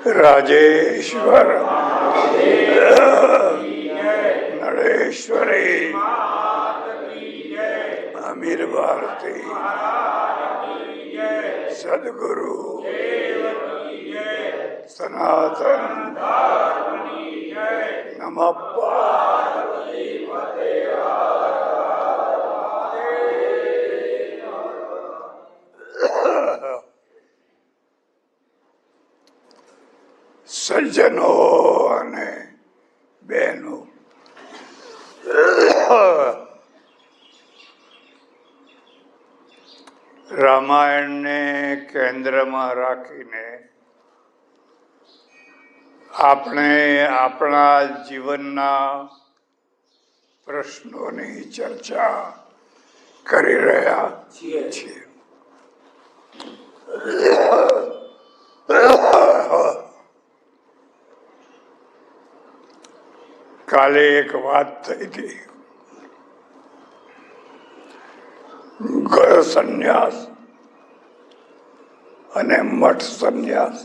રાજેશ્વર નળેશ્વરી અમીર ભારતી સદગુરુ સનાતન નમઃ પાર્વતી પતે. સજ્જનો અને બહેનો, રામાયણને કેન્દ્રમાં રાખીને આપણે આપણા જીવનના પ્રશ્નોની ચર્ચા કરી રહ્યા છીએ. કાલે એક વાત થઈ હતી, ગૃહ સંન્યાસ અને મઠ સંન્યાસ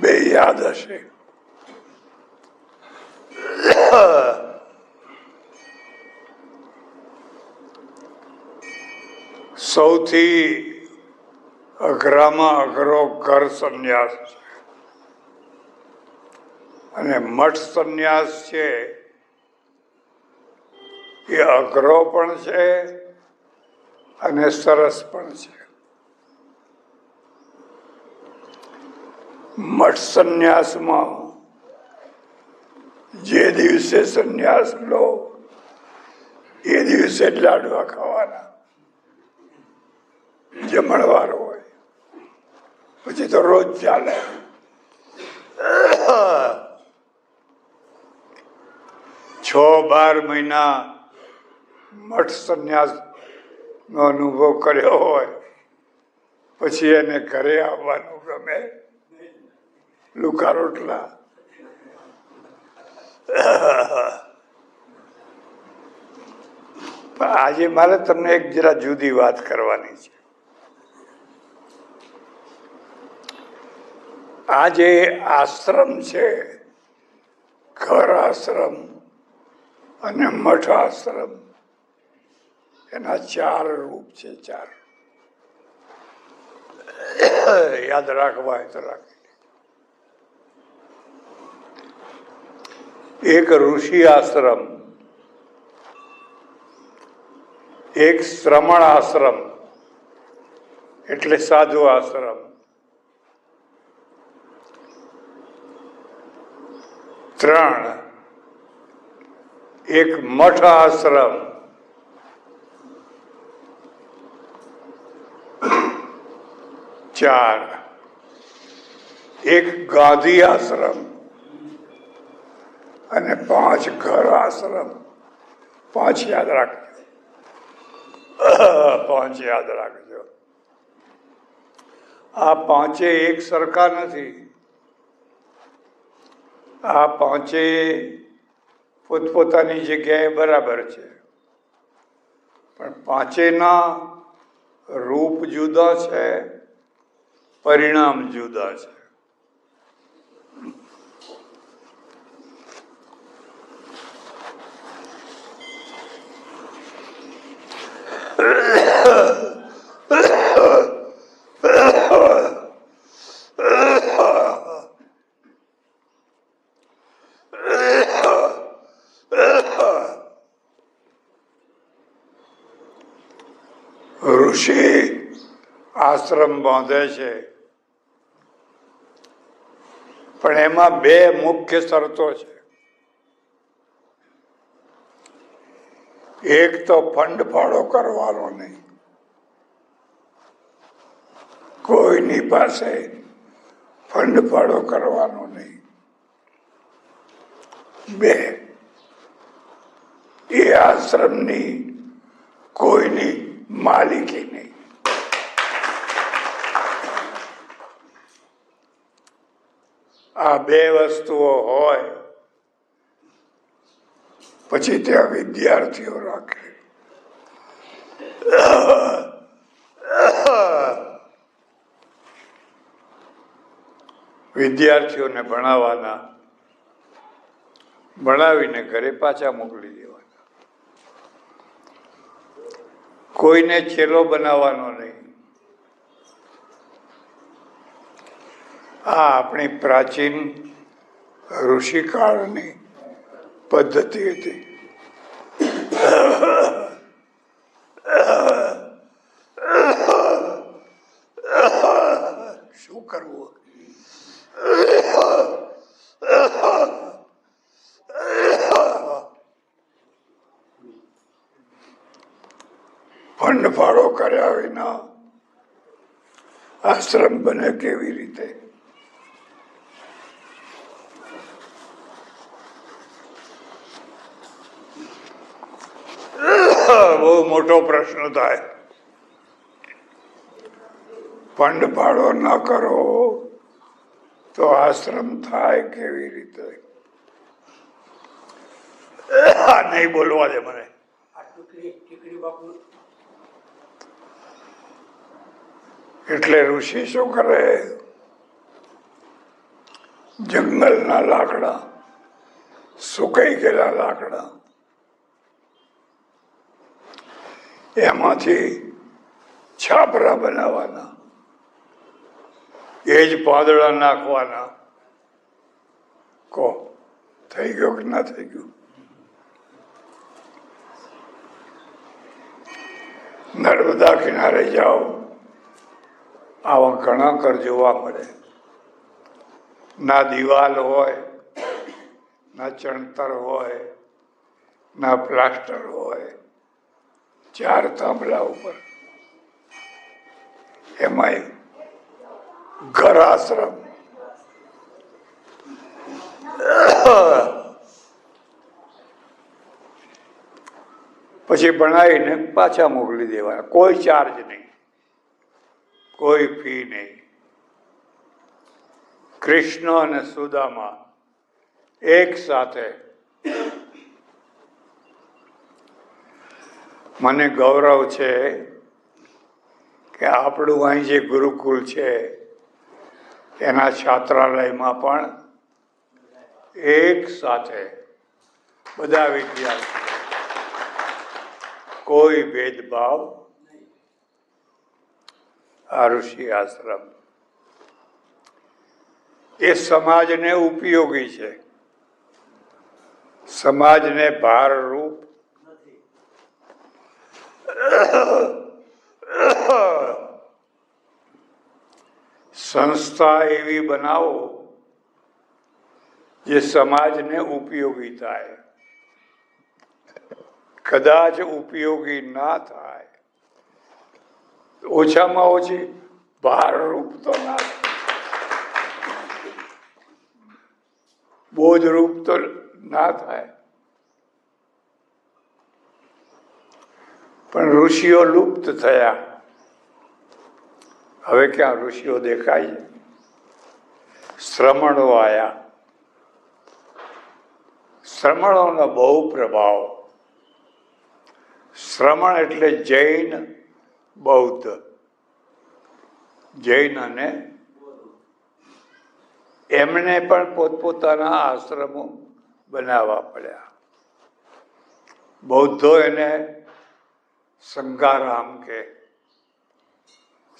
બે યાદ હશે. સૌથી અઘરામાં અઘરો ઘર સંન્યાસ છે અને મઠ સંન્યાસ છે એ અઘરો પણ છે અને સરસ પણ છે. મઠ સંન્યાસમાં જે દિવસે સંન્યાસ લો એ દિવસે જ લાડવા ખાવાના, જમણવાર હોય, પછી તો રોજ ચાલે. 6-12 મહિના મઠ સંન્યાસ નો અનુભવ કર્યો હોય પછી એને ઘરે આવવાનું ગમે, લુકા રોટલા. આજે મારે તમને એક જરા જુદી વાત કરવાની છે. આ જે આશ્રમ છે, ઘર આશ્રમ અને મઠ આશ્રમ, એના 4 રૂપ છે. 4 યાદ રાખવા હોય તો રાખી. એક ઋષિ આશ્રમ, એક શ્રમણ આશ્રમ એટલે સાધુ આશ્રમ, 3 એક મઠ આશ્રમ, 4 એક ગાંધી આશ્રમ અને 5 ઘર આશ્રમ. 5 યાદ રાખજો, 5 યાદ રાખજો. આ 5 એક સરખા નથી. આ 5 પોતપોતાની જગ્યાએ બરાબર છે, પણ 5ના રૂપ જુદા છે, પરિણામ જુદા છે. ઋષિ આશ્રમ બાંધે છે, પણ એમાં 2 મુખ્ય શરતો છે. એક તો ફંડ ફાળો કરવાનો નહીં, કોઈની પાસે ફંડ ફાળો કરવાનો નહીં. 2 એ આશ્રમની કોઈની માલિકી નહીં. આ 2 વસ્તુઓ હોય પછી ત્યાં વિદ્યાર્થીઓ રાખે. વિદ્યાર્થીઓને ભણાવવાના, ભણાવીને ઘરે પાછા મોકલી દેવાના. કોઈને ચેલો બનાવવાનો નહીં. આ આપણી પ્રાચીન ઋષિકાળની પદ્ધતિ હતી. શું કરવું? ફંડ ફાળો કર્યા વિના આશ્રમ બને કેવી રીતે? બહુ મોટો પ્રશ્ન થાય. ફંડ ફાળો ન કરો તો આશ્રમ થાય કેવી રીતે? નહીં બોલવા દે મને. એટલે ઋષિ શું કરે? જંગલના લાકડા, સુકાઈ ગયેલા લાકડા, એમાંથી છાપરા બનાવવાના, એ જ પાંદડા નાખવાના. કહો થઈ ગયું કે ના થઈ ગયું? નર્મદા કિનારે જાઓ, આવા ઘણા ઘર જોવા મળે. ના દિવાલ હોય, ના ચણતર હોય, ના પ્લાસ્ટર હોય, 4 થાંભલા ઉપર, એમાં ઘર આશ્રમ. પછી બનાવીને પાછા મોકલી દેવાના. કોઈ ચાર્જ નહીં, કોઈ ફી નહીં. કૃષ્ણ અને સુદામા એક સાથે. મને ગૌરવ છે કે આપણું અહીં જે ગુરુકુળ છે એના છાત્રાલયમાં પણ એક સાથે બધા વિદ્યાર્થીઓ, કોઈ ભેદભાવ. આ ઋષિ આશ્રમ એ સમાજને ઉપયોગી છે, સમાજને ભારરૂપ. સંસ્થા એવી બનાવો જે સમાજને ઉપયોગી થાય. કદાચ ઉપયોગી ના થાય, ઓછામાં ઓછી ભારરૂપ તો ના થાય, બોધરૂપ તો ના થાય. પણ ઋષિઓ લુપ્ત થયા. હવે ક્યાં ઋષિઓ દેખાય? શ્રમણો આવ્યા. શ્રમણોનો બહુ પ્રભાવ. શ્રમણ એટલે જૈન, બૌદ્ધ. જૈન અને એમને પણ પોતપોતાના આશ્રમો બનાવવા પડ્યા. બૌદ્ધો એને સંઘારામ કે,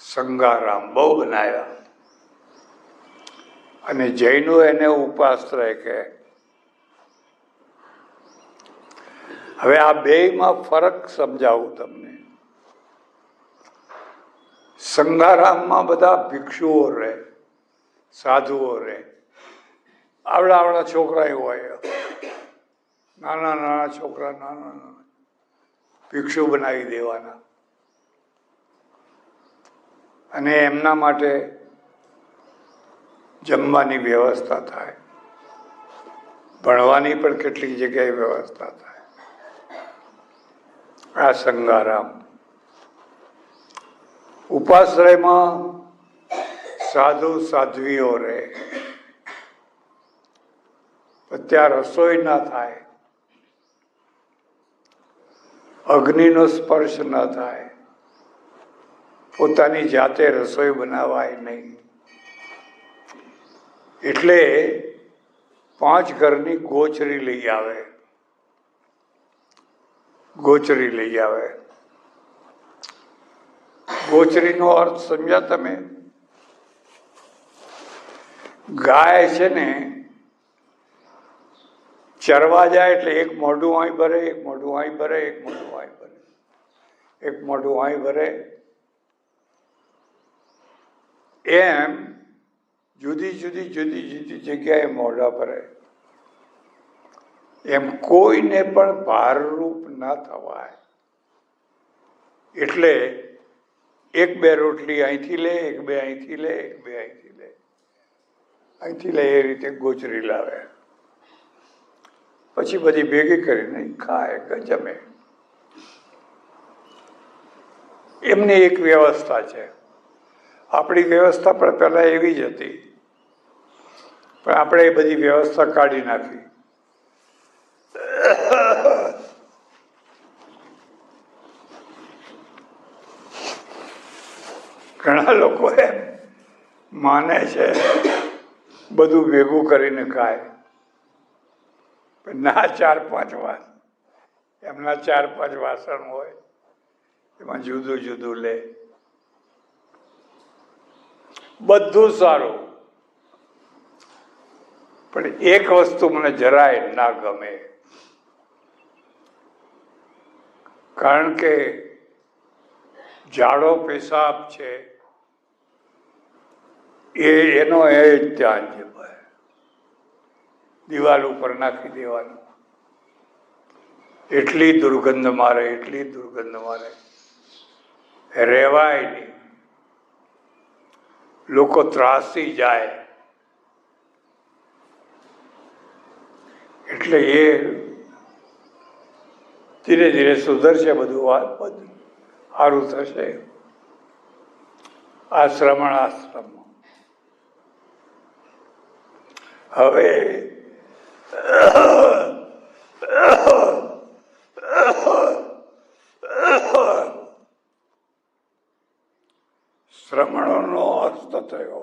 સંઘારામ બહુ બનાવ્યા. અને જૈનો એને ઉપાશ્રય કે. હવે આ બેયમાં ફરક સમજાવું તમને. સંઘારામમાં બધા ભિક્ષુઓ રહે, સાધુઓ રહે. આવડા આવડા છોકરા હોય, નાના નાના છોકરા, નાના નાના ભિક્ષુ બનાવી દેવાના. અને એમના માટે જમવાની વ્યવસ્થા થાય, ભણવાની પણ કેટલીક જગ્યાએ વ્યવસ્થા થાય. આ સંઘારામ. ઉપાશ્રયમાં સાધુ સાધ્વીઓ રહે, પણ ત્યાં રસોઈ ના થાય, અગ્નિનો સ્પર્શ ન થાય, પોતાની જાતે રસોઈ બનાવાય નહીં. એટલે 5 ઘરની ગોચરી લઈ આવે. ગોચરી લઈ આવે. ગોચરીનો અર્થ સમજ્યા તમે? ગાય છે ને ચરવા જાય એટલે એક મોઢું અહીં ભરે, એક મોઢું અહીં ભરે, એક મોઢું અહીં ભરે, એક મોઢું અહીં ભરે. એમ જુદી જુદી જગ્યાએ મોઢા ભરે. એમ કોઈને પણ ભારરૂપ ના થવાય. એટલે 1-2 રોટલી અહીંથી લે, 1-2 અહીંથી લે, 1-2 અહીંથી લે, અહીંથી લે, એ રીતે ગોચરી લાવે. પછી બધી ભેગી કરીને ખાય, જમે. એમની એક વ્યવસ્થા છે. આપણી વ્યવસ્થા પણ પહેલા એવી જ હતી, પણ આપણે એ બધી વ્યવસ્થા કાઢી નાખી. ઘણા લોકો એમ માને છે બધું ભેગું કરીને ખાય, ના 4-5 વાર એમના 4-5 વાસણ હોય, એમાં જુદું જુદું લે. બધું સારું, પણ એક વસ્તુ મને જરાય ના ગમે. કારણ કે જાડો પેશાબ છે એનો એ જ ધ્યાન છે. દિવાલ ઉપર નાખી દેવાનું. એટલી દુર્ગંધ મારે, એટલી દુર્ગંધ મારે, રહેવાય નહીં. લોકો ત્રાસી જાય. એટલે એ ધીરે ધીરે સુધરશે, બધું સારું થશે. આશ્રમ હવે શ્રમણોનો અસ્ત થયો,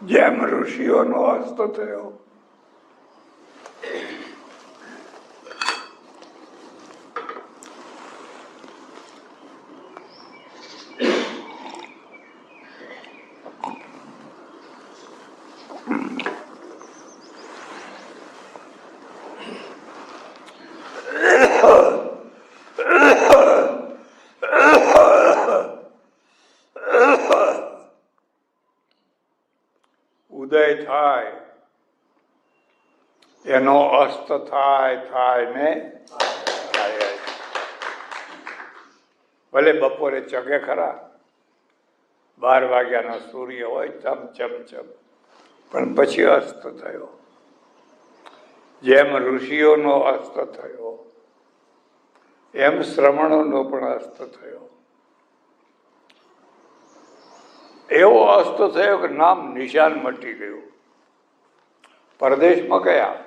જેમ ઋષિઓનો અસ્ત થયો. ઉદય થાય એનો અસ્ત થાય ને થાય. ભલે બપોરે ચગે ખરા, 12 વાગ્યાનો સૂર્ય હોય ચમ, પણ પછી અસ્ત થયો. જેમ ઋષિઓનો અસ્ત થયો, એમ શ્રમણોનો પણ અસ્ત થયો. એવો અસ્ત થયો કે નામ નિશાન મટી ગયું. પરદેશમાં ગયા,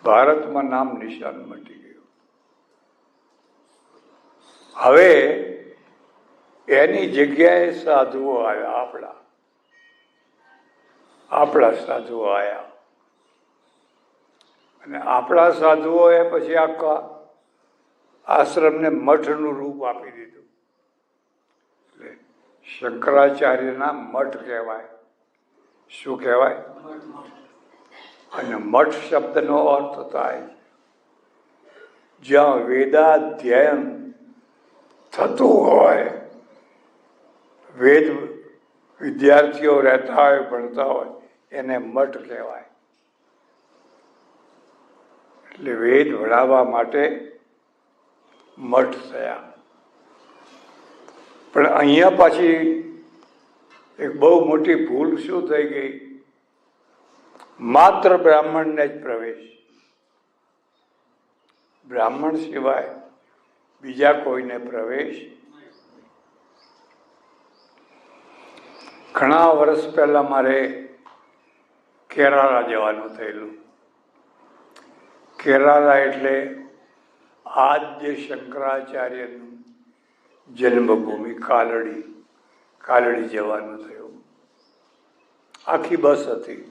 ભારતમાં નામ નિશાન મટી ગયું. હવે એની જગ્યાએ સાધુઓ આવ્યા. આપણા સાધુઓ આવ્યા, અને આપણા સાધુઓએ પછી આખા આશ્રમને મઠનું રૂપ આપી દીધું. એટલે શંકરાચાર્યના મઠ કહેવાય. શું કહેવાય? અને મઠ શબ્દનો અર્થ થાય જ્યાં વેદાધ્યયન થતું હોય, વેદ વિદ્યાર્થીઓ રહેતા હોય, ભણતા હોય, એને મઠ કહેવાય. એટલે વેદ ભણાવવા માટે મઠ થયા. પણ અહીંયા પાછી એક બહુ મોટી ભૂલ શું થઈ ગઈ? માત્ર બ્રાહ્મણને જ પ્રવેશ, બ્રાહ્મણ સિવાય બીજા કોઈને પ્રવેશ. ઘણા વર્ષ પહેલા મારે કેરાલા જવાનું થયેલું. કેરાલા એટલે આદ્ય શંકરાચાર્યનું જન્મભૂમિ કાલડી જવાનું થયું. આખી બસ હતી.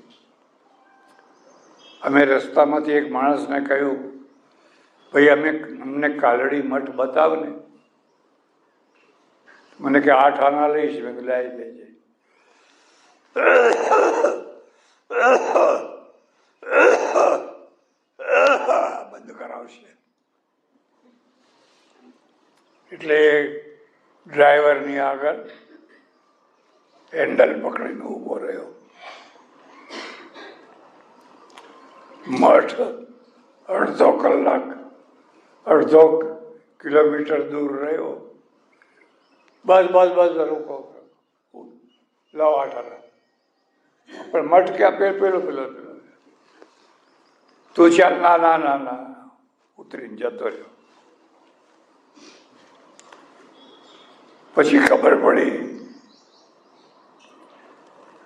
અમે રસ્તામાંથી એક માણસને કહ્યું, ભાઈ અમને કાલડી મઠ બતાવ ને. મને કે 8 આના લઈશ. મેં લાવી લેજે. બંધ કરાવશે. એટલે ડ્રાઈવરની આગળ હેન્ડલ પકડીને ઊભો રહ્યો. મઠ અડધો કલાક 1.5 કિલોમીટર દૂર રહ્યો. બસ લોકો લાવ 8 આના. પણ મઠ ક્યાં? પેલો તું ચાલ. ના ઉતરીને જતો રહ્યો. પછી ખબર પડી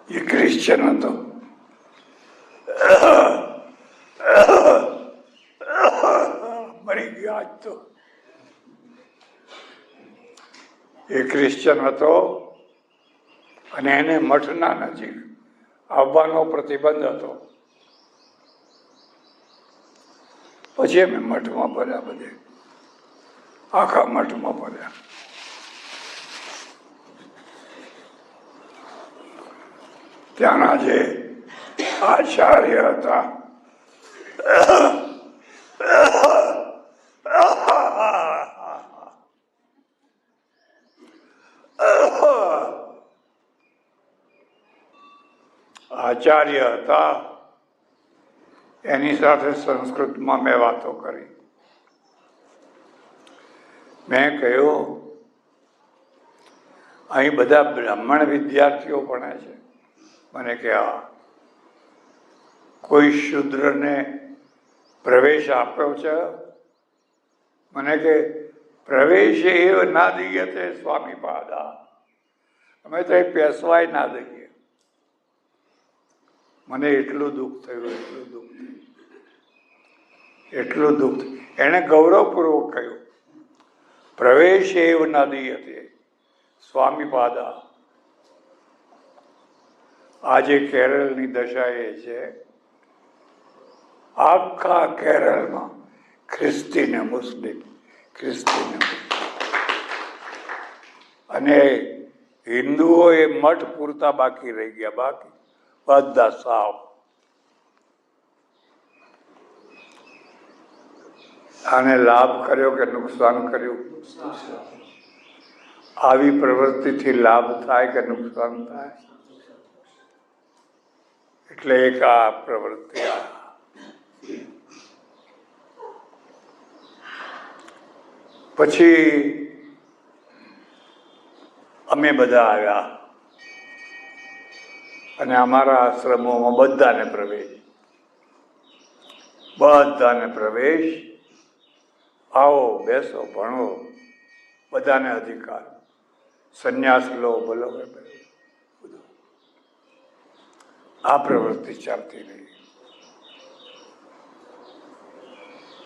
એ ક્રિશ્ચન હતો. મરી ગયો આજ તો. એ ક્રિશ્ચન હતો અને એને મઠના નજીક આવવાનો પ્રતિબંધ હતો. પછી અમે મઠમાં ભર્યા. બધે આખા મઠમાં ભર્યા. ત્યાંના જે આચાર્ય હતા એની સાથે સંસ્કૃતમાં મેં વાતો કરી. મેં કહ્યું, અહીં બધા બ્રાહ્મણ વિદ્યાર્થીઓ ભણે છે. મને કે હા. કોઈ શૂદ્રને પ્રવેશ આપ્યો છે? મને કે પ્રવેશ એવ ના દઈએ તે સ્વામી પાદા. અમે તો એ પેસવાય ના દઈએ. મને એટલું દુઃખ થયું. એને ગૌરવપૂર્વક કહ્યું, પ્રવેશ એવ ના દઈએ તે સ્વામી પાદા. આજે કેરળની દશા એ છે, આખા કેરળમાં ખ્રિસ્તી ને મુસ્લિમ અને હિન્દુઓ એ મઠ પૂરતા બાકી રહી ગયા. બાકી બધા સાવ. આને લાભ કર્યો કે નુકસાન કર્યું? આવી પ્રવૃત્તિથી લાભ થાય કે નુકસાન થાય? એટલે એક આ પ્રવૃત્તિ. પછી અમે બધા આવ્યા અને અમારા આશ્રમોમાં બધાને પ્રવેશ. આવો, બેસો, ભણો, બધાને અધિકાર. સંન્યાસ લો, બોલો. આ પ્રવૃત્તિ ચાલતી રહી.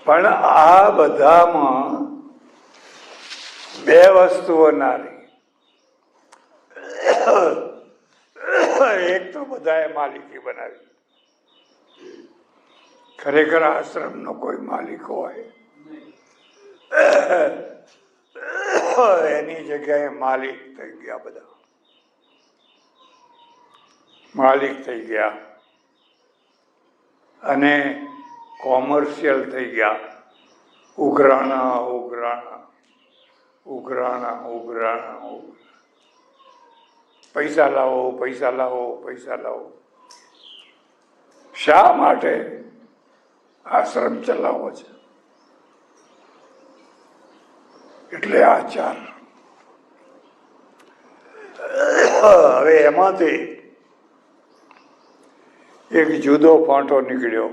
પણ આ બધામાં 2 વસ્તુઓ ના રહી. એક તો બધાએ માલિકી બનાવી. ખરેખર આશ્રમનો કોઈ માલિક હોય એની જગ્યાએ માલિક થઈ ગયા. બધા માલિક થઈ ગયા અને કોમર્શિયલ થઈ ગયા. ઉઘરાણા. પૈસા લાવો. શા માટે આશ્રમ ચલાવવો છે? એટલે આચાર. હવે એમાંથી એક જુદો ફાંટો નીકળ્યો.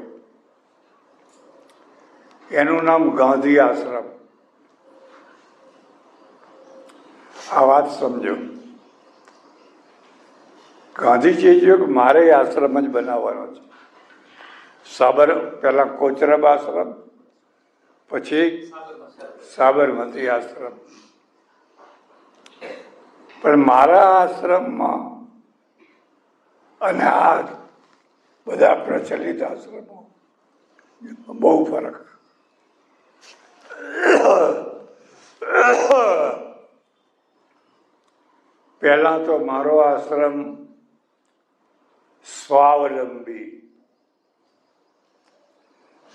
એનું નામ ગાંધી આશ્રમ. આ વાત સમજો. ગાંધીજીએ કહ્યું કે મારે આશ્રમ જ બનાવવાનો છે. પહેલા કોચરબ આશ્રમ, પછી સાબરમતી આશ્રમ. પણ મારા આશ્રમમાં અને આ બધા પ્રચલિત આશ્રમો બહુ ફરક. પહેલા તો મારો આશ્રમ સ્વાવલંબી,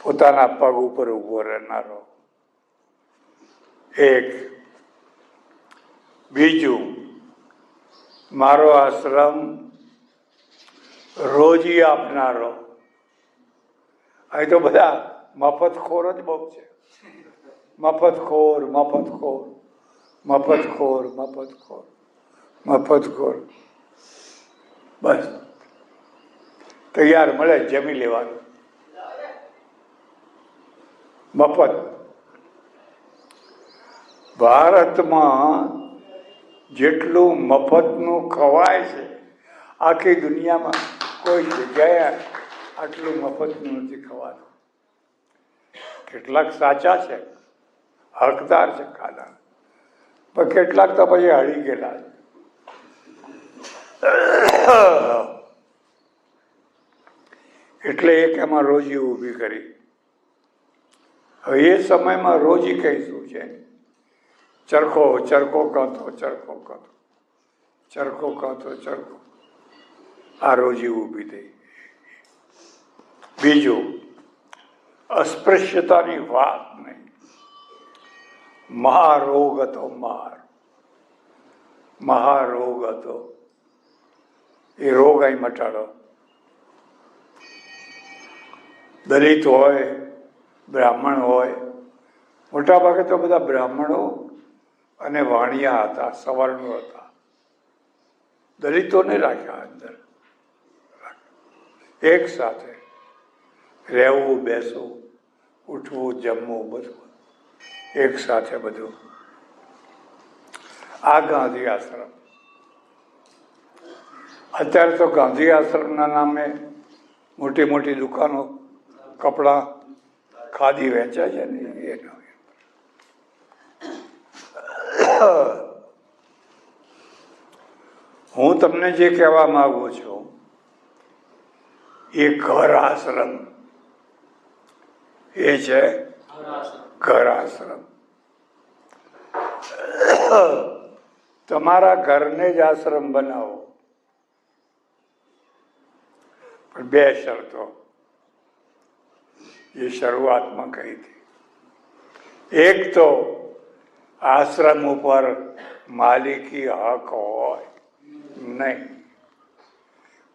પોતાના પગ ઉપર ઉભો રહેનારો એક. બીજું, મારો આશ્રમ રોજી આપનારો. અહીં તો બધા મફતખોર જ બહુ છે. મફતખોર, મફતખોર, મફતખોર, મફતખોર, મફતખોર. બસ તૈયાર મળે જમી લેવાનું મફત. ભારતમાં જેટલું મફતનું ખવાય છે આખી દુનિયામાં કોઈ જગ્યાએ આટલું મફતનું નથી ખવાતું. કેટલાક સાચા છે, હકદાર છે ખાધા, પણ કેટલાક તો પછી હળી ગયેલા છે. એટલે એક એમાં રોજી ઊભી કરી. હવે એ સમયમાં રોજી કઈ શું છે? ચરખો, ચરખો કાંતો, ચરખો કાંતો, ચરખો કાંતો, ચરખો. આ રોજી ઊભી થઈ. બીજું, અસ્પૃશ્યતાની વાત નહીં. મહારોગ હતો, મહારોગ હતો. એ રોગ અહીં મટાડો. દલિત હોય, બ્રાહ્મણ હોય, મોટા ભાગે તો બધા બ્રાહ્મણો અને વાણિયા હતા, સવર્ણો હતા. દલિતોને રાખ્યા અંદર, એક સાથે રહેવું, બેસવું, ઉઠવું, જમવું, બધું એક સાથે બધું. આ ગાંધી આશ્રમ. અત્યારે તો ગાંધી આશ્રમના નામે મોટી મોટી દુકાનો, કપડાં, ખાદી વેચાય છે ને એ. હું તમને જે કહેવા માંગુ છું એ ઘર આશ્રમ, એ છે ઘર આશ્રમ. તમારા ઘરને જ આશ્રમ બનાવો, પણ બે શરતો એ શરૂઆતમાં કહી હતી. એક તો આશ્રમ ઉપર માલિકી હક હોય નહીં.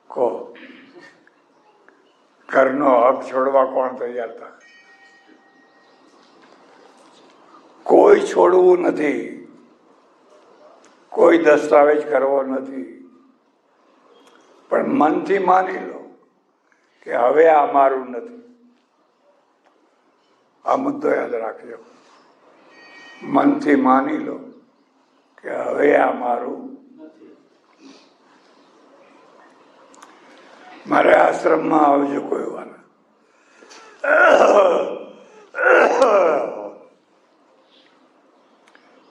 કહો, ઘરનો હક છોડવા કોણ તૈયાર થાય? કોઈ છોડવું નથી, કોઈ દસ્તાવેજ કરવો નથી, પણ મનથી માની લો કે હવે આ મારું નથી. આ મુદ્દો યાદ રાખજો. મનથી માની લો કે હવે આ મારું. મારે આશ્રમમાં આવજો કોઈ વાર.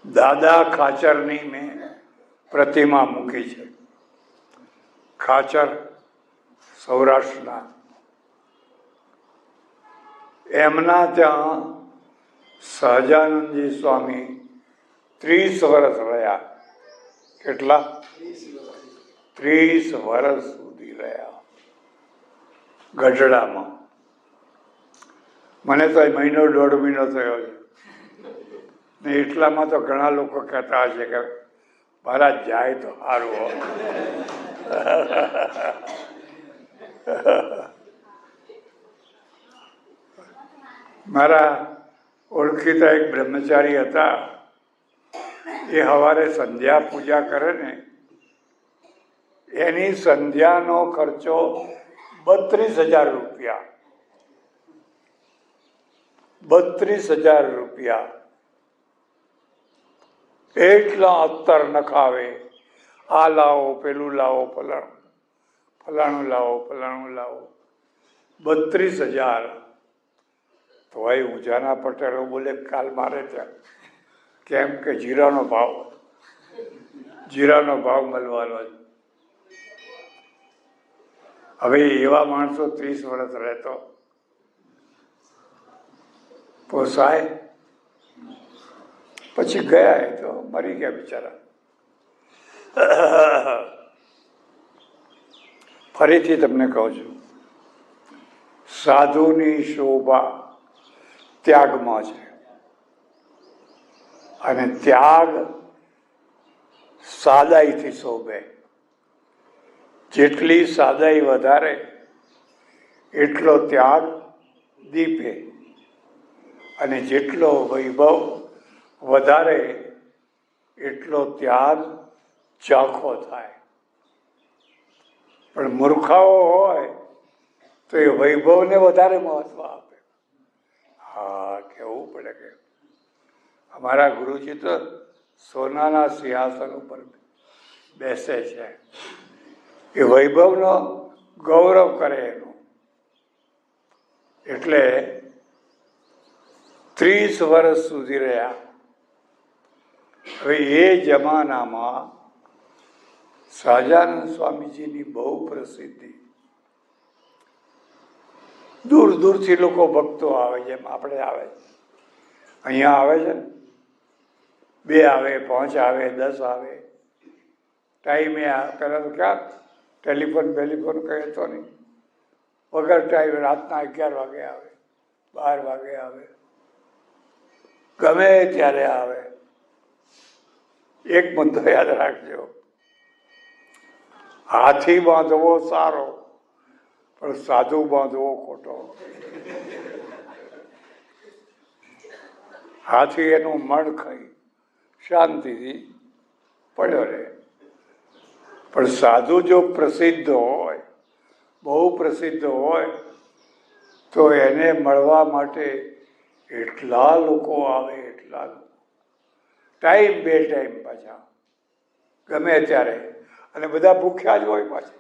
દાદા ખાચરની મેં પ્રતિમા મૂકી છે. ખાચર સૌરાષ્ટ્રના. એમના ત્યાં સહજાનંદજી સ્વામી 30 વર્ષ રહ્યા. કેટલા? 30 વર્ષ સુધી રહ્યા ગઢડામાં. મને તો મહિનો દોઢ મહિનો થયો છે ને. એટલામાં તો ઘણા લોકો કહેતા હશે કે મહારાજ જાય તો સારું હોય. મારા ઓળખીતા એક બ્રહ્મચારી હતા. એ સવારે સંધ્યા પૂજા કરે ને, એની સંધ્યાનો ખર્ચો 32,000 રૂપિયા. 32,000 રૂપિયા. એટલા અત્તર નખાવે, આ લાવો, પેલું લાવો, ફલાણું લાવો, ફલાણું લાવો. 32,000. તો ભાઈ ઊંઝાના પટેલો બોલે કાલ મારે ત્યાં, કેમ કે જીરાનો ભાવ મળવાનો. હવે એવા માણસો 30 વર્ષ રહેતો પોસાય? પછી ગયા, એ તો મરી ગયા બિચારા. ફરીથી તમને કહું છું, સાધુની શોભા ત્યાગમાં છે, અને ત્યાગ સાદાઈથી શોભે. જેટલી સાદાઈ વધારે એટલો ત્યાગ દીપે, અને જેટલો વૈભવ વધારે એટલો ત્યાગ ઝાંખો થાય. પણ મૂર્ખાઓ હોય તો એ વૈભવને વધારે મહત્વ આપે. હા, કહેવું પડે કે અમારા ગુરુજી તો સોનાના સિંહાસન ઉપર બેસે છે, એ વૈભવનો ગૌરવ કરે એનું. એટલે 30 વર્ષ સુધી રહ્યા. હવે એ જમાનામાં સહજાનંદ સ્વામીજીની બહુ પ્રસિદ્ધિ, દૂર દૂરથી લોકો ભક્તો આવે, જેમ આપણે આવે અહીંયા આવે છે ને, 2 આવે, 5 આવે, 10 આવે. ટાઈમે પહેલાં તો ક્યાં ટેલિફોન કંઈ હતો નહીં, વગર ટાઈમે રાતના 11 વાગે આવે, 12 વાગે આવે, ગમે ત્યારે આવે. એક મુદ્દો યાદ રાખજો, હાથી બાંધવો સારો, પણ સાધુ બાંધવો ખોટો. હાથી એનું મણ ખાઈ શાંતિથી પડ્યો રહે, પણ સાધુ જો પ્રસિદ્ધ હોય, બહુ પ્રસિદ્ધ હોય, તો એને મળવા માટે એટલા લોકો આવે, એટલા લોકો, ટાઈમ બે ટાઈમ પાછા, ગમે ત્યારે, અને બધા ભૂખ્યા જ હોય પાછા.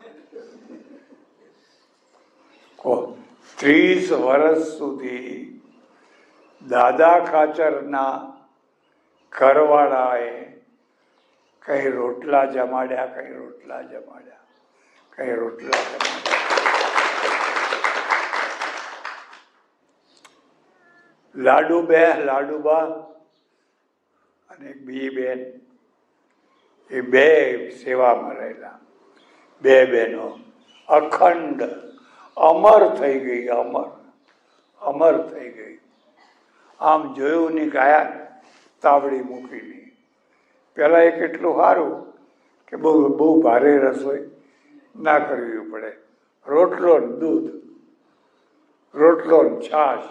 30 વર્ષ સુધી દાદા ખાચરના ઘરવાળાએ કઈ રોટલા જમાડ્યા, કઈ રોટલા જમાડ્યા, કઈ રોટલા જમાડ્યા. લાડુબા અને એક બીજી બેન, એ 2 સેવામાં રહેલા. 2 બહેનો અખંડ અમર થઈ ગઈ, અમર થઈ ગઈ. આમ જોયું ની ગાયા, તાવડી મૂકી નહીં. પેલા એ કેટલું સારું કે બહુ ભારે રસોઈ ના કરવી પડે. રોટલો ને દૂધ, રોટલો ને છાશ,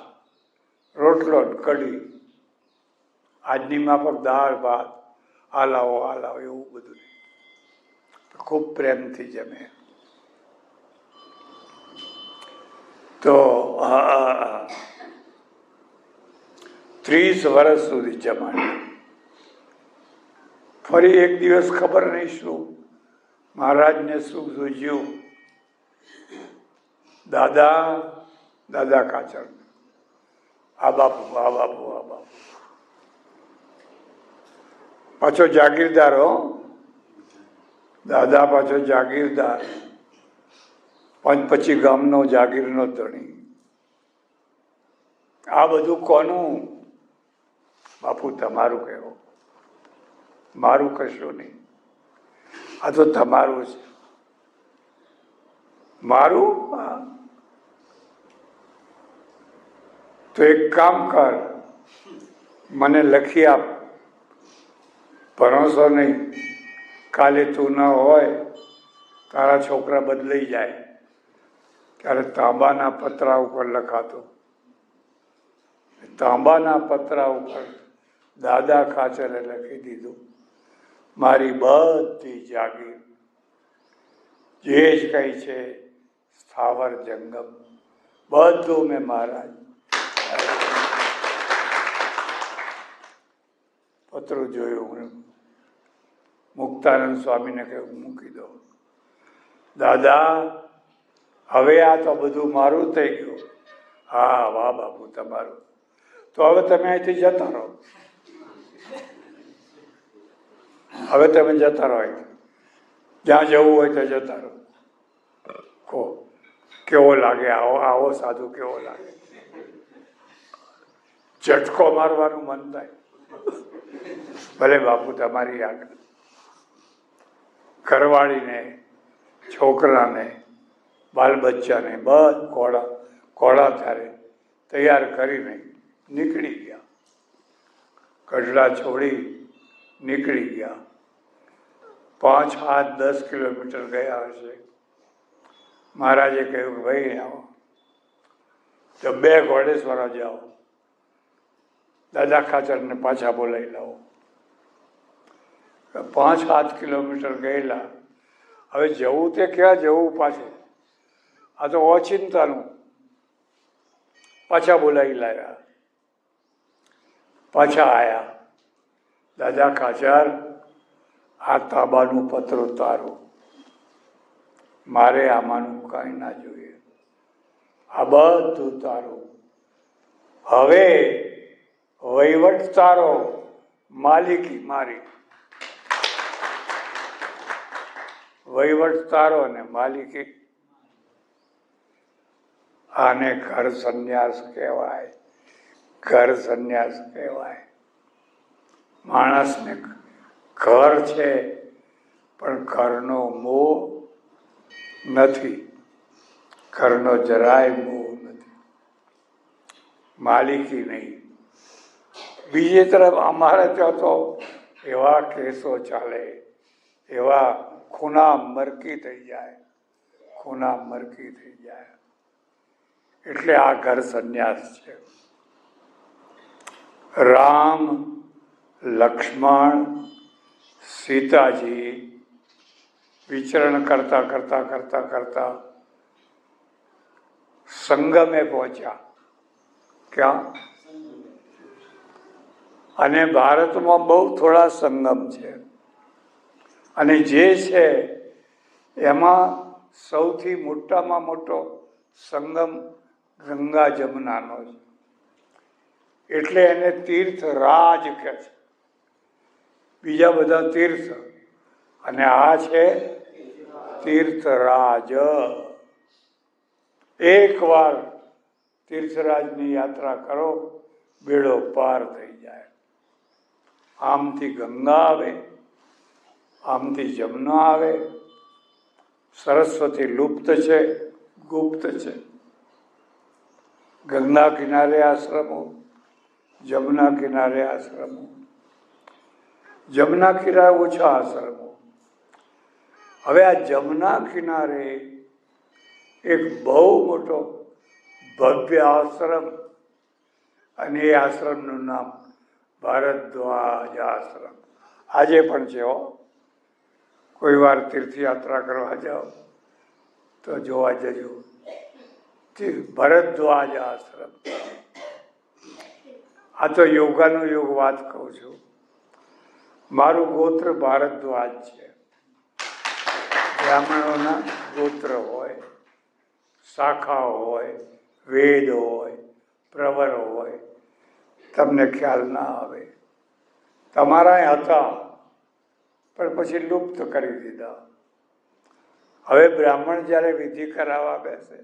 રોટલો ને કઢી, આજની માફક દાળ ભાત, હાલાવો એવું બધું ખૂબ પ્રેમથી જમે. તો 30 વર્ષ સુધી જમાડ્યા. ફરી એક દિવસ ખબર નહીં શું મહારાજને શું સૂઝ્યું, દાદા કાચર, આ બાપુ, પાછો જાગીરદાર હો, દાદા પાછો જાગીરદાર, પછી ગામનો જાગીરનો ધણી. આ બધું કોનું? બાપુ તમારું કહેવો, મારું કશું નહીં, આ તો તમારું છે. મારું? તો એક કામ કર, મને લખી આપ, ભરોસો નહીં, કાલે તું ન હોય, તારા છોકરા બદલાઈ જાય. ત્યારે તાંબાના પતરા ઉપર લખાતું, તાંબાના પતરા ઉપર દાદા ખાચરે લખી દીધું, મારી બધી જાગીર જે જ કંઈ છે સ્થાવર જંગમ બધું મેં મહારાજ. પત્ર જોયું, મુક્તાનંદ સ્વામીને કહ્યું મૂકી દો. દાદા હવે આ તો બધું મારું થઈ ગયું. હા, વાહ બાપુ તમારું. તો હવે તમે અહીંથી જતા રહો, હવે તમે જતા રહો, જ્યાં જવું હોય ત્યાં જતા રહો. કહો કેવો લાગે? આવો આવો સાધુ કેવો લાગે? ઝટકો મારવાનું મન થાય. ભલે બાપુ તમારી આગળ. ઘરવાળીને, છોકરાને, બાલ બચ્ચાને બધ કોળા ત્યારે તૈયાર કરીને નીકળી ગયા. ગઢડા છોડી નીકળી ગયા. 5, 8, 10 કિલોમીટર ગયા હશે. મહારાજે કહ્યું કે ભાઈ આવો તો 2 ઘોડેશ્વર જાઓ, દાદા ખાચરને પાછા બોલાવી લાવો. 5, 7 કિલોમીટર ગયેલા. હવે જવું તે ક્યાં જવું પાછું? આ તો ઓચિંતાનું. પાછા બોલાવી લાવ્યા. પાછા આવ્યા. દાદા ખાચર, આ તાંબાનું પત્ર ઉતારો, મારે આમાંનું કાંઈ ના જોઈએ. આ બધું તારો. હવે વહીવટ તારો, માલિકી મારી. વહીવટ તારો ને માલિકી. આને ઘર સંન્યાસ કહેવાય. ઘર સંન્યાસ કહેવાય. માણસને ઘર છે પણ ઘરનો મોહ નથી. ઘરનો જરાય મોહ નથી. માલિકી નહીં. બીજી તરફ અમારે ત્યાં તો એવા કેસો ચાલે, એવા ખૂના મરકી થઈ જાય, ખૂના મરકી થઈ જાય. એટલે આ ઘર સંન્યાસ છે. રામ, લક્ષ્મણ, સીતાજી વિચરણ કરતા કરતા કરતા કરતા સંગમે પહોંચ્યા. ક્યાં? અને ભારતમાં બહુ થોડા સંગમ છે, અને જે છે એમાં સૌથી મોટામાં મોટો સંગમ ગંગા જમુનાનો છે. એટલે એને તીર્થ રાજ કહે છે. બીજા બધા તીર્થ, અને આ છે તીર્થરાજ. એકવાર તીર્થરાજની યાત્રા કરો, બેડો પાર થઈ જાય. આમથી ગંગા આવે, આમથી જમુના આવે. સરસ્વતી લુપ્ત છે, ગુપ્ત છે. ગંગા કિનારે આશ્રમો, જમુના કિનારે આશ્રમો. જમુના કિનારે ઓછા આશ્રમો. હવે આ જમુના કિનારે એક બહુ મોટો ભવ્ય આશ્રમ, અને એ આશ્રમનું નામ ભારદ્વાજ આશ્રમ. આજે પણ છે હો. કોઈ વાર તીર્થયાત્રા કરવા જાઓ તો જોવા જજો. ભરદ્વાજ આશ્રમ. આ તો યોગાનો યોગ વાત કહું છું. મારું ગોત્ર ભારદ્વાજ છે. બ્રાહ્મણોના ગોત્ર હોય, શાખાઓ હોય, વેદ હોય, પ્રવર હોય. તમને ખ્યાલ ના આવે. તમારા હતા પણ પછી લુપ્ત કરી દીધા. હવે બ્રાહ્મણ જ્યારે વિધિ કરાવવા બેસે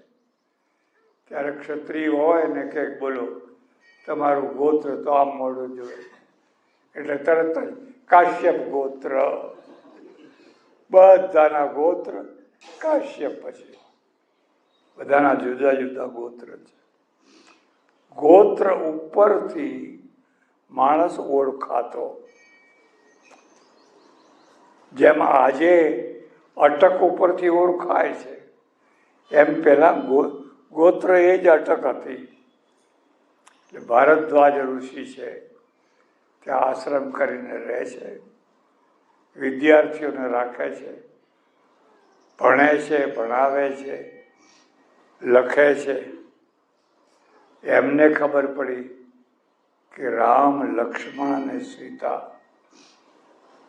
ત્યારે ક્ષત્રિય હોય ને કે બોલો તમારું ગોત્ર તો આમ મોડું જોઈએ, એટલે તરત જ કાશ્યપ ગોત્ર. બધાના ગોત્ર કાશ્યપ. પછી બધાના જુદા જુદા ગોત્ર છે. ગોત્ર ઉપરથી માણસ ઓળખાતો. જેમ આજે અટક ઉપરથી ઓળખાય છે, એમ પેલા ગોત્ર એ જ અટક હતી. એટલે ભારદ્વાજ ઋષિ છે, ત્યાં આશ્રમ કરીને રહે છે, વિદ્યાર્થીઓને રાખે છે, ભણે છે, ભણાવે છે, લખે છે. એમને ખબર પડી કે રામ, લક્ષ્મણ અને સીતા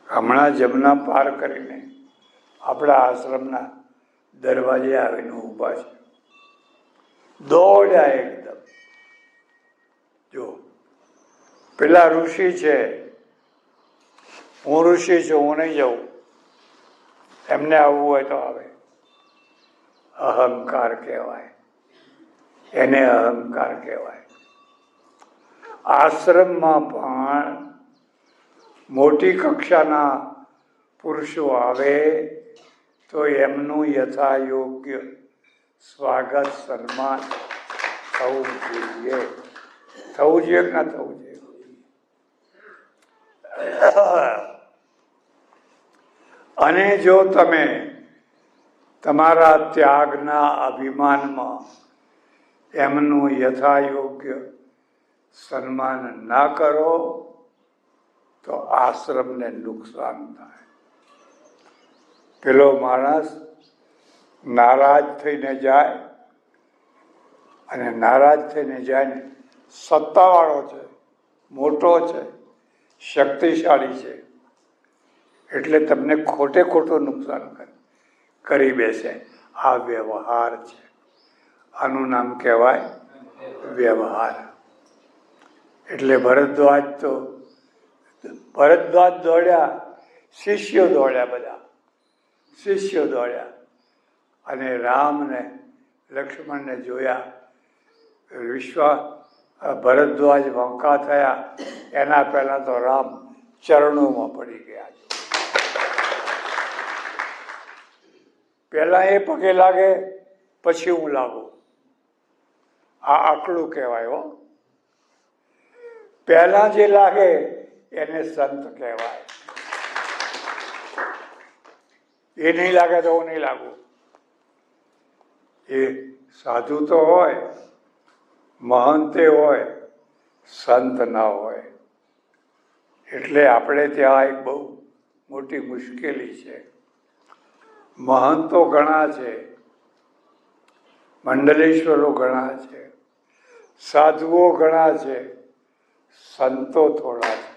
હમણાં જમુના પાર કરીને આપણા આશ્રમના દરવાજે આવીને ઊભા છે. દોડ્યા એકદમ. જો પેલા ઋષિ છે, હું ઋષિ છું, હું નહીં જાઉં, એમને આવવું હોય તો આવે. અહંકાર કહેવાય, એને અહંકાર કહેવાય. આશ્રમમાં પણ મોટી કક્ષાના પુરુષો આવે તો એમનું યથાયોગ્ય સ્વાગત સન્માન થવું જોઈએ. થવું જોઈએ કે ના થવું જોઈએ? અને જો તમે તમારા ત્યાગના અભિમાનમાં એમનું યથાયોગ્ય સન્માન ના કરો તો આશ્રમને નુકસાન થાય. પેલો માણસ નારાજ થઈને જાય, અને નારાજ થઈને જાય ને સત્તાવાળો છે, મોટો છે, શક્તિશાળી છે, એટલે તમને ખોટે ખોટું નુકસાન કરી બેસે. આ વ્યવહાર છે. આનું નામ કહેવાય વ્યવહાર. એટલે ભરદ્વાજ દોડ્યા, શિષ્યો દોડ્યા, બધા શિષ્યો દોડ્યા, અને રામને લક્ષ્મણને જોયા. ભરદ્વાજ વંકા થયા એના પહેલા તો રામ ચરણોમાં પડી ગયા. પહેલા એ પગે લાગે, પછી હું લાગુ. આ આકડું કહેવાય. હો, પહેલા જે લાગે એને સંત કહેવાય. એ નહીં લાગે તો હું નહીં લાગુ. એ સાધુ તો હોય, મહંતે હોય, સંત ના હોય. એટલે આપણે ત્યાં એક બહુ મોટી મુશ્કેલી છે. મહંતો ઘણા છે, મંડલેશ્વરો ઘણા છે, સાધુઓ ઘણા છે, સંતો થોડા છે.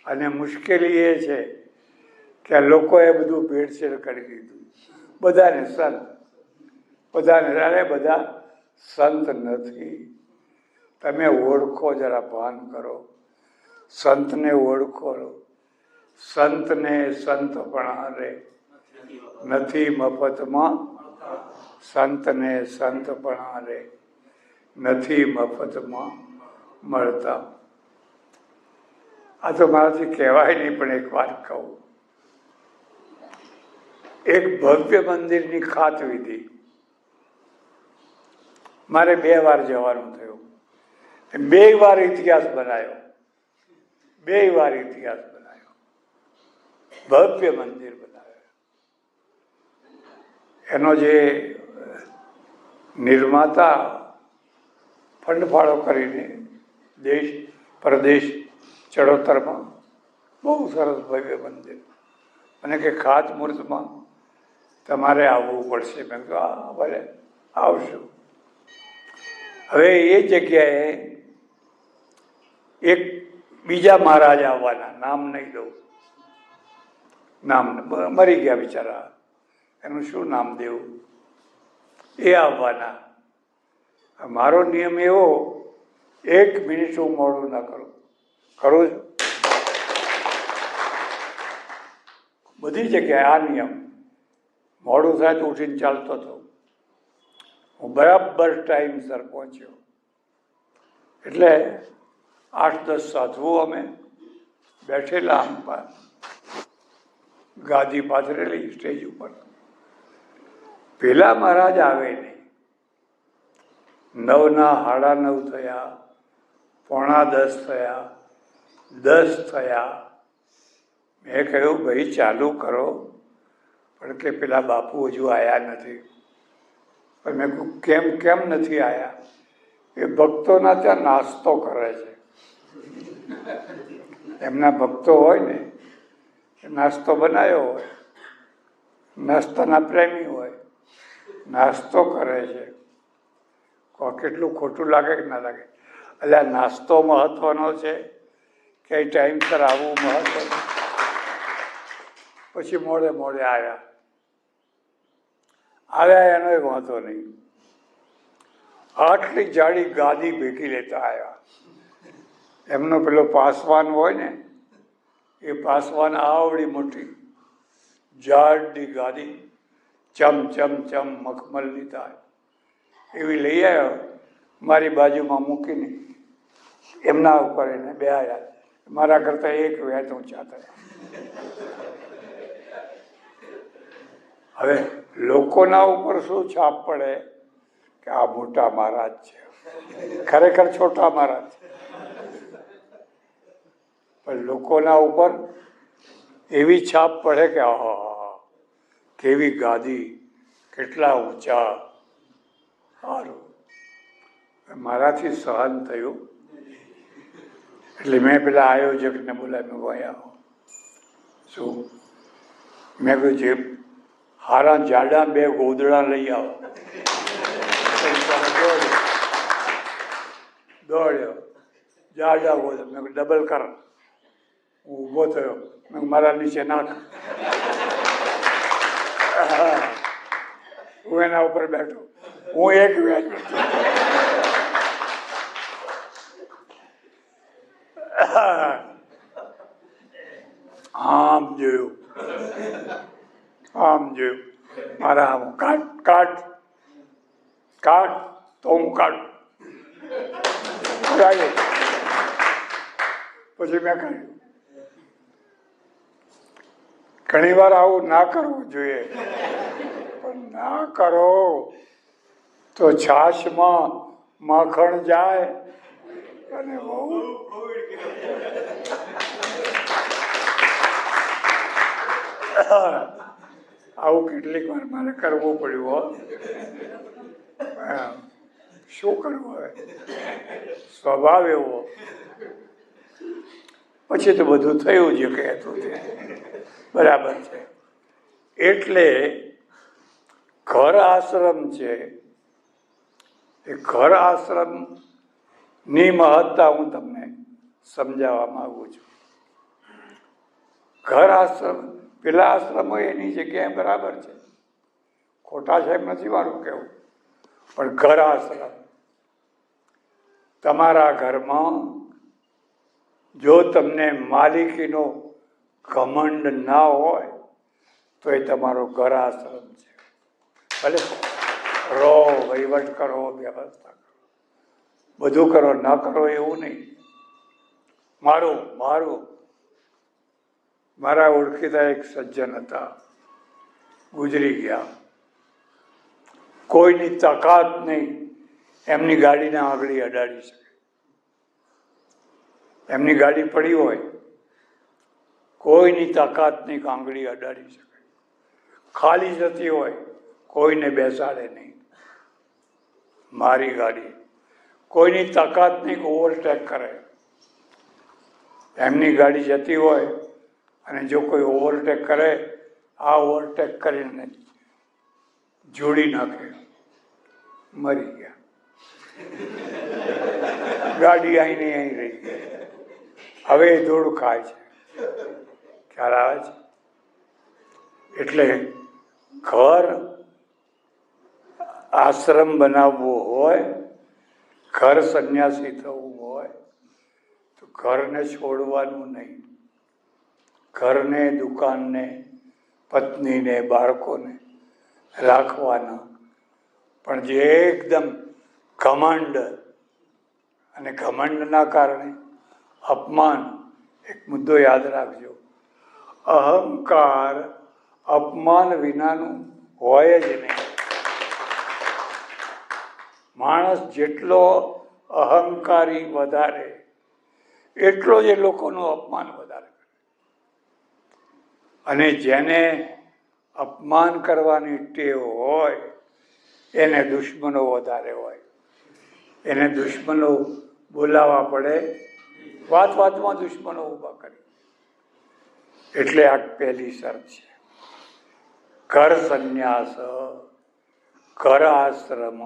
અને મુશ્કેલી એ છે કે લોકોએ બધું ભેળસેળ કરી દીધું. બધાને સંત, બધાને. અરે બધા સંત નથી. તમે ઓળખો, જરા ભાન કરો. સંતને ઓળખો. સંતને સંતપણા રે નથી મફતમાં. સંતને સંતપણા રે નથી મફતમાં મળતા. આ તો મારાથી કહેવાય નહીં, પણ એક વાત કહું. એક ભવ્ય મંદિરની ખાત વિધિ મારે 2 વાર જવાનું થયું. 2 વાર ઇતિહાસ બનાવ્યો. 2 વાર ઇતિહાસ બનાવ્યો. ભવ્ય મંદિર બનાવ્યો. એનો જે નિર્માતા ફંડફાળો કરીને દેશ પરદેશ ચડોતરમાં બહુ સરસ ભવ્ય મંદિર. મને કે ખાતમુહૂર્તમાં તમારે આવવું પડશે. મેં કહ્યું હા ભલે આવશું. હવે એ જગ્યાએ એક બીજા મહારાજ આવવાના, નામ નહીં દઉં, નામ મરી ગયા બિચારા, એનું શું નામ દેવું, એ આવવાના. મારો નિયમ એવો, 1 મિનિટ હું મોડું ના કરું. કરું છું બધી જગ્યાએ આ નિયમ. મોડું થાય તો ઉઠીને ચાલતો હતો. હું બરાબર ટાઈમસર પહોંચ્યો. એટલે 8-10 સાધુઓ અમે બેઠેલા, આમ ગાદી પાથરેલી સ્ટેજ ઉપર. પેલા મહારાજ આવે નહીં. 9ના 9:30 થયા, 9:45 થયા, 10 થયા. મેં કહ્યું ભાઈ ચાલુ કરો, પણ કે પેલા બાપુ હજુ આવ્યા નથી. પણ મેં કહ્યું કેમ નથી આવ્યા? એ ભક્તોના ત્યાં નાસ્તો કરે છે. એમના ભક્તો હોય ને, નાસ્તો બનાવ્યો હોય, નાસ્તાના પ્રેમી હોય, નાસ્તો કરે છે. કેટલું ખોટું લાગે કે ના લાગે? એટલે નાસ્તો મહત્વનો છે કે ટાઈમસર આવવું મહત્વનું? પછી મોડે આવ્યા એનો વાંધો નહીં. આટલી જાડી ગાદી ભેગી લેતા આવ્યા. એમનો પેલો પાસવાન હોય ને, એ પાસવાન આવડી મોટી જાડી ગાદી ચમ ચમ ચમ મખમલની થાય એવી લઈ આવ્યો, મારી બાજુમાં મૂકીને એમના ઉપર એને બેહાયા. મારા કરતા એક વેત ઊંચા થયા. હવે લોકોના ઉપર શું છાપ પડે કે આ મોટા મહારાજ છે, ખરેખર છોટા મહારાજ છે. પણ લોકોના ઉપર એવી છાપ પડે કે આહા કેવી ગાદી, કેટલા ઊંચા. સારું, મારાથી સહન થયું એટલે મેં પેલા આયોજકને બોલાવી, મેં આવો શું, મેં કહ્યું જે હારા જાડા 2 ગોદડા લઈ આવો. દોડ્યો જાડા ગોદડા, મેં ડબલ કર. હું ઊભો થયો, મેં મારા નીચે નાખ. હું એના ઉપર બેઠો, હું એક વેચ આમ જોયું, આમ જોયું, મારા આમ કાઢ કાઢ કાઢ, તો હું કાઢું. પછી મેં કાઢ્યું. ઘણી વાર આવું ના કરવું જોઈએ, પણ ના કરો તો છાશમાં માખણ જાય અને બહુ આવું કેટલીક વાર મારે કરવું પડ્યું. શું કરવું હવે, સ્વભાવ એવો. પછી તો બધું થયું જે કહેતું તે બરાબર છે. એટલે ઘર આશ્રમ છે, એ ઘર આશ્રમની મહત્તા હું તમને સમજાવવા માંગુ છું. ઘર આશ્રમ, પેલા આશ્રમો એની જગ્યાએ બરાબર છે, ખોટા સાહેબ નથી મારું કહેવું, પણ ઘર આશ્રમ, તમારા ઘરમાં જો તમને માલિકીનો ઘમંડ ના હોય તો એ તમારો ઘર આશ્રમ છે. ભલે રહો, વહીવટ કરો, વ્યવસ્થા કરો, બધું કરો, ન કરો એવું નહીં. મારા ઓળખીતા એક સજ્જન હતા, ગુજરી ગયા. કોઈની તાકાત નહીં એમની ગાડીને આંગળી અડાડી શકે. એમની ગાડી પડી હોય, કોઈની તાકાત નહીં આંગળી અડાડી શકે. ખાલી જતી હોય, કોઈને બેસાડે નહીં. મારી ગાડી, કોઈની તાકાત નહીં કે ઓવરટેક કરે. એમની ગાડી જતી હોય અને જો કોઈ ઓવરટેક કરે, આ ઓવરટેક કરીને જોડી નાખે, મરી ગયા. ગાડી અહીં નહીં અહીં રહી ગઈ. હવે એ ધૂળ ખાય છે, ખ્યાલ આવે છે. એટલે ઘર આશ્રમ બનાવવું હોય, ઘર સંન્યાસી થવું હોય તો ઘરને છોડવાનું નહીં. ઘરને, દુકાનને, પત્નીને, બાળકોને રાખવાના. પણ જે એકદમ ઘમંડ, અને ઘમંડના કારણે અપમાન, એક મુદ્દો યાદ રાખજો, અહંકાર અપમાન વિનાનું હોય જ નહીં. માણસ જેટલો અહંકારી વધારે, એટલો જ એ લોકોનું અપમાન વધારે કરે. અને જેને અપમાન કરવાની ટેવ હોય એને દુશ્મનો વધારે હોય. એને દુશ્મનો બોલાવવા પડે, વાતમાં દુશ્મનો ઊભા કરે. એટલે આ પહેલી શરત છે, ઘર સંન્યાસ, ઘર આશ્રમ.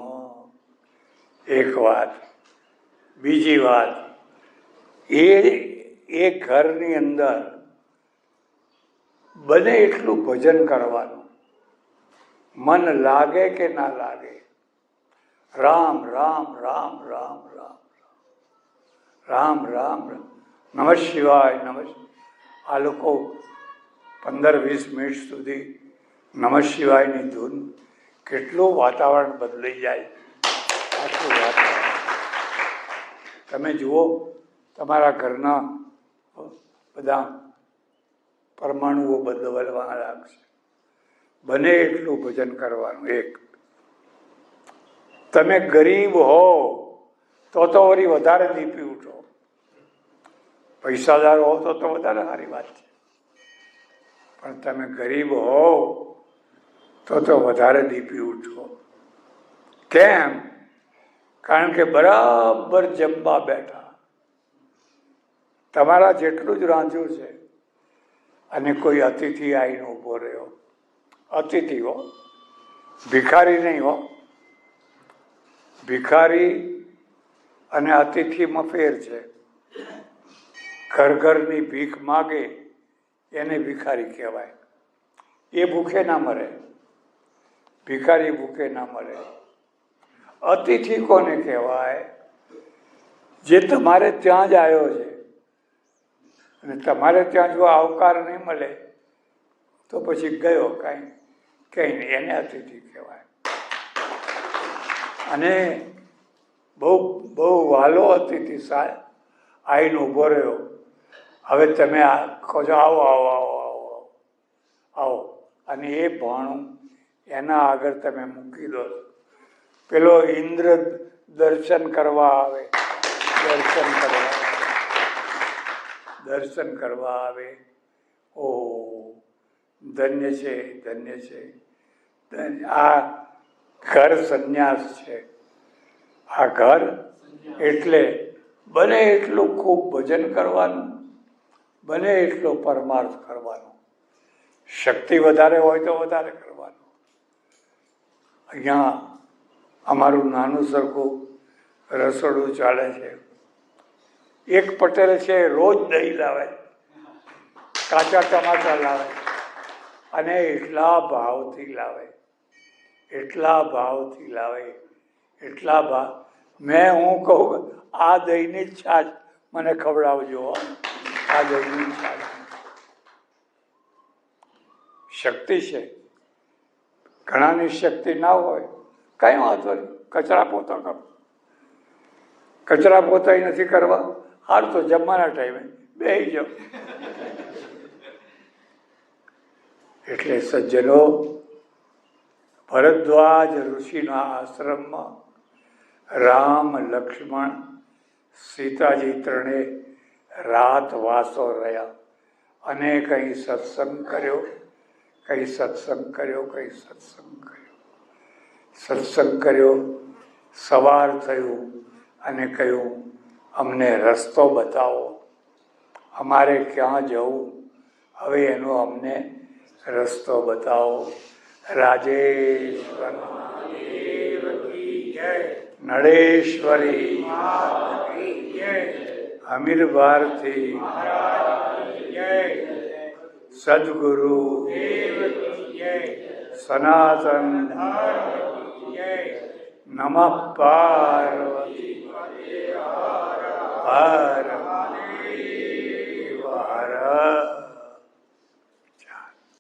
એક વાત. બીજી વાત, એ ઘરની અંદર બને એટલું ભજન કરવાનું, મન લાગે કે ના લાગે. રામ રામ રામ રામ રામ રામ રામ રામ, નમઃ શિવાય નમઃ. આ લોકો 15-20 મિનિટ સુધી નમઃ શિવાયની ધૂન કેટલું વાતાવરણ બદલાઈ જાય. આખું વાતાવરણ તમે જુઓ, તમારા ઘરના બધા પરમાણુઓ બદલવા લાગશે. બને એટલું ભજન કરવાનું. એક તમે ગરીબ હો તો વળી વધારે દીપી ઉઠો, પૈસાદાર હો તો વધારે સારી વાત છે, પણ તમે ગરીબ હો તો વધારે દીપી ઉઠો. કેમ? કારણ કે બરાબર જમવા બેઠા, તમારા જેટલું જ રાંધ્યું છે અને કોઈ અતિથિ આવીને ઊભો રહ્યો, અતિથિ હો, ભિખારી નહીં હો. ભિખારી અને અતિથિમાં ફેર છે. ઘરની ભીખ માગે એને ભિખારી કહેવાય. એ ભૂખે ના મરે, ભિખારી ભૂખે ના મરે. અતિથિ કોને કહેવાય? જે તમારે ત્યાં જ આવ્યો છે અને તમારે ત્યાં જો આવકાર નહીં મળે તો પછી ગયો કંઈ નહીં, એને અતિથિ કહેવાય. અને બહુ બહુ વાલો અતિથિ આવીને ઊભો રહ્યો, હવે તમે કહો છો આવો આવો આવો આવો આવો, અને એ ભાણું એના આગળ તમે મૂકી દો. પેલો ઇન્દ્ર દર્શન કરવા આવે, દર્શન કરવા આવે. ઓ ધન્ય છે, ધન્ય છે. આ ઘર સંન્યાસ છે. આ ઘર એટલે બને એટલું ખૂબ ભજન કરવાનું, બને એટલો પરમાર્થ કરવાનો. શક્તિ વધારે હોય તો વધારે કરવાનું. અહીંયા અમારું નાનું સરખું રસોડું ચાલે છે. એક પટેલ છે, રોજ દહીં લાવે, કાચા ટમાટા લાવે, અને એટલા ભાવથી લાવે, એટલા ભાવથી લાવે, એટલા ભાવ. હું કહું આ દહીંની જ છાશ મને ખવડાવજો, આ દહીંની છાશ. શક્તિ છે. ઘણાની શક્તિ ના હોય, કઈ વાંધો નહીં, કચરા પોતા કરો. કચરા પોતા નથી કરવા, હાર તો જમવાના ટાઈમે બેસી જાઓ. એટલે સજ્જનો, ભરદ્વાજ ઋષિના આશ્રમમાં રામ, લક્ષ્મણ, સીતાજી ત્રણે રાત વાસો રહ્યા અને કંઈ સત્સંગ કર્યો, કંઈ સત્સંગ કર્યો, કંઈ સત્સંગ કર્યો, સત્સંગ કર્યો. સવાર થયું અને કહ્યું અમને રસ્તો બતાવો, અમારે ક્યાં જવું, હવે એનો અમને રસ્તો બતાવો. રાજેશ્વર નળેશ્વરી અમીર ભારતી સદગુરુ સનાતન નમઃ પાર્વતી હર